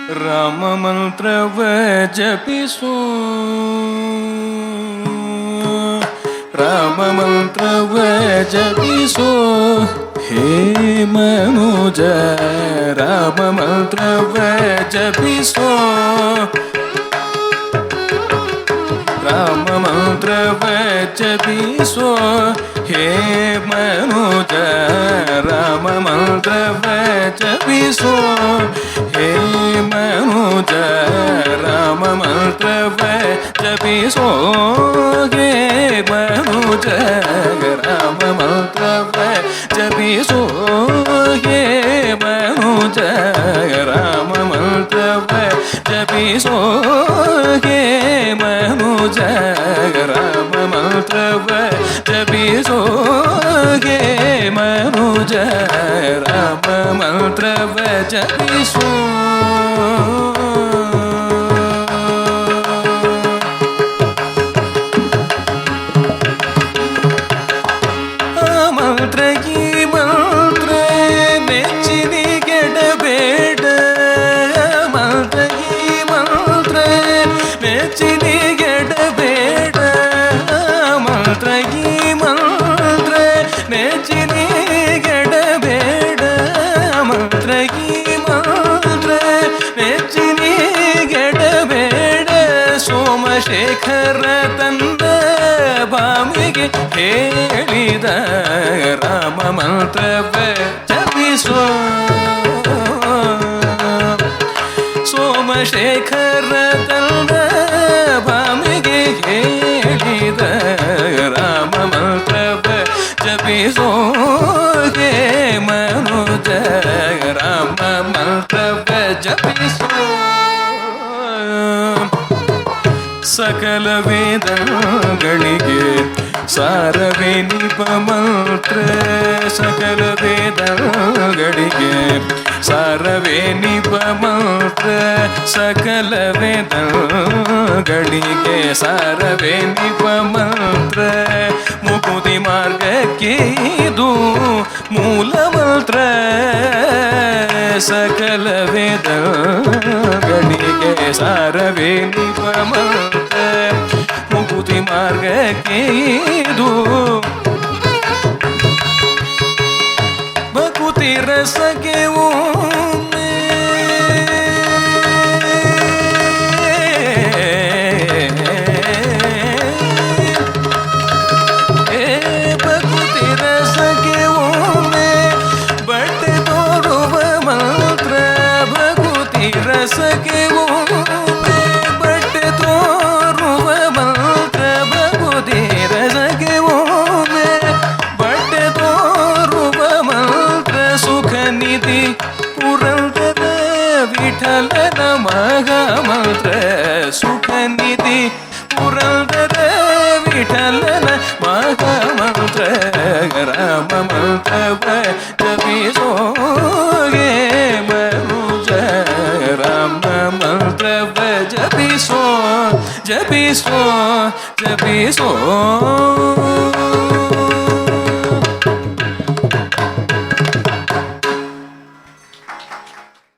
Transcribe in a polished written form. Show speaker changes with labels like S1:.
S1: ರಾಮ ಮಂತ್ರವ ಜಪಿಸೋ ರಾಮ ಮಂತ್ರವ ಜಪಿಸೋ ಹೇ ಮನುಜ ರಾಮ ಮಂತ್ರವ ಜಪಿಸೋ ರಾಮ ಮಂತ್ರವ ಜಪಿಸೋ ಹೇ ಮನುಜ ರಾಮ ಮಂತ್ರವ ಜಪಿಸೋ ಹೇ ಮನುಜ ರಾಮ ಮಂತ್ರವ ಜಪಿಸೋ ಹೇ ಮನುಜ ರಾಮ ಮಂತ್ರವ ಜಪಿಸೋ ಹೇ ಮನುಜ ರಾಮ ಮಂತ್ರವ ಜಪಿಸೋ ಹೇ ಮನುಜ ರಾಮ ಮಂತ್ರವ ಜಪಿಸೋ ಹೇ ಮನುಜ ರಾಮ ಮಂತ್ರವ ಜಪಿಸೋ ಮಂತ್ರ ಈ ಮಂತ್ರ ಮೆಚ್ಚಿನಿ ಗೆಡಬೇಡ ಮಂತ್ರ ಈ ಮಂತ್ರ ಮೆಚ್ಚಿನಿ ಗೆಡಬೇಡ ಮಂತ್ರ ಈ ಮಂತ್ರ ಮೆಚ್ಚಿನಿ ಗೆಡಬೇಡ ಮಂತ್ರ ಈ ಮಂತ್ರ ಮೆಚ್ಚಿನಿ ಗೆಡಬೇಡ ಸೋಮಶೇಖರ ತಂದ ಭಾಮಿಗೆ ಹೇಳಿದ ರಾಮ ಮಂತ್ರವ ಜಪಿಸೋ ಸೋಮಶೇಖರ ತಂದ ಭಾಮಿಗೆ ಹೇಳಿದ ರಾಮ ಮಂತ್ರವ ಜಪಿಸೋ ಹೇ ಮನುಜ ರಾಮ ಮಂತ್ರವ ಜಪಿಸೋ ಸಕಲ ವೇದಗಳಿಗೆ ಸಾರವೇ ನಿಪ ಮಂತ್ರ ಸಕಲ ವೇದಗಳಿಗೆ ಸಾರವೇ ನಿಪ ಮಂತ್ರ ಸಕಲ ವೇದಗಳಿಗೆ ಸಾರವೇ ನಿಪ ಮಂತ್ರ ಮುಕುತಿ ಮಾರ್ಗಕ್ಕೆ ಇದು ಮೂಲ ಮಂತ್ರ ಸಕಲ ವೇದಗಳಿಗೆ ಸಾರವೇ ನಿಪ ಮಂತ್ರ ಮುಕುತಿ ಮಾರ್ಗಕ್ಕೆ ಇದು ಭಕುತಿ ರಸಕ್ಕೆ ಒಮ್ಮೆ ಭಕುತಿ ರಸಕ್ಕೆ ಒಮ್ಮೆ ಬಟ್ಟೆ ತೋರುವ ಮಂತ್ರ ಭಕುತಿ ರಸಕ್ಕೆ ಒಮ್ಮೆ ಬಟ್ಟೆ ತೋರುವ ಮಂತ್ರ ಭಕುತಿ ರಸಕ್ಕೆ ಒಮ್ಮೆ ಬಟ್ಟೆ ತೋರುವ ಮಂತ್ರ ಸುಖ ನಿಧಿ ಪುರಂದರ ವಿಠಲನ ಮಗ ಮಂತ್ರ ಸುಖ ನಿಧಿ ಪುರಂದರ ವಿಠಲನ ಮಗ ಮಂತ್ರ ರಾಮ ಮಂತ್ರವ ಜಪಿಸೋ ಹೇ ಮನುಜ ರಾಮ ಮಂತ್ರವ ಜಪಿಸೋ ಜಪಿಸೋ ಜಪಿಸೋ